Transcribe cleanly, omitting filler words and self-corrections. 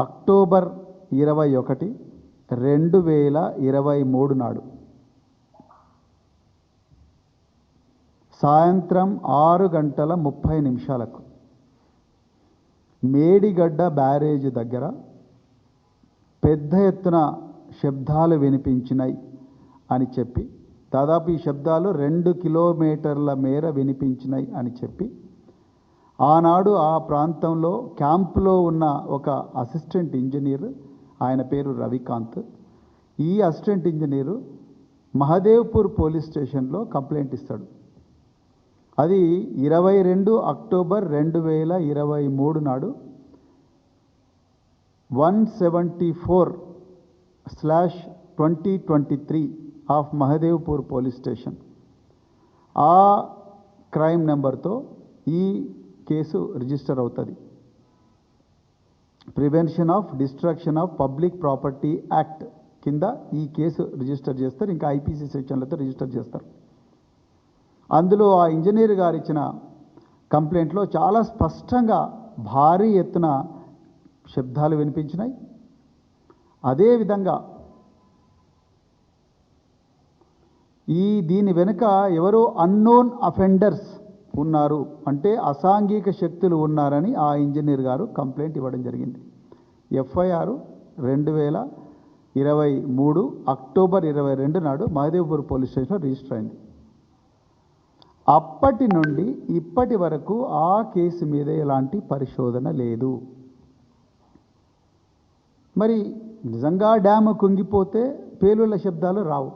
October 21, 2023 నాడు సాయంత్రం 6:30 Medigadda barrage దగ్గర పెద్ద ఎత్తున శబ్దాలు వినిపించినాయి అని చెప్పి, దాదాపు ఈ శబ్దాలు 2 కిలోమీటర్ల మేర వినిపించినాయి అని చెప్పి, ఆనాడు ఆ ప్రాంతంలో క్యాంపులో ఉన్న ఒక అసిస్టెంట్ ఇంజనీర్, ఆయన పేరు రవికాంత్, ఈ అసిస్టెంట్ ఇంజనీరు మహదేవ్పూర్ పోలీస్ స్టేషన్లో కంప్లైంట్ ఇస్తాడు. అది 22 అక్టోబర్ 2023 నాడు 174/2023 ఆఫ్ మహదేవ్పూర్ పోలీస్ స్టేషన్. ఆ క్రైమ్ నెంబర్తో ఈ కేసు రిజిస్టర్ అవుతుంది. Prevention of destruction of public property act కింద ఈ కేసు రిజిస్టర్ చేస్తారు. ఇంకా ఐపీసీ సెక్షన్లతో రిజిస్టర్ చేస్తారు. అందులో ఆ ఇంజనీర్ గారు ఇచ్చిన కంప్లైంట్లో చాలా స్పష్టంగా భారీ ఎత్తున శబ్దాలు వినిపించినాయి. అదేవిధంగా దీని వెనుక ఎవరో అన్నోన్ అఫెండర్స్ ఉన్నారు, అంటే అసాంఘిక శక్తులు ఉన్నారని ఆ ఇంజనీర్ గారు కంప్లైంట్ ఇవ్వడం జరిగింది. ఎఫ్ఐఆర్ 2023 అక్టోబర్ 22 నాడు మహదేవ్పూర్ పోలీస్ స్టేషన్లో రిజిస్టర్ అయింది. అప్పటి నుండి ఇప్పటి వరకు ఆ కేసు మీద ఎలాంటి పరిశోధన లేదు. మరి నిజంగా డ్యాము కుంగిపోతే పేలుళ్ల శబ్దాలు రావు.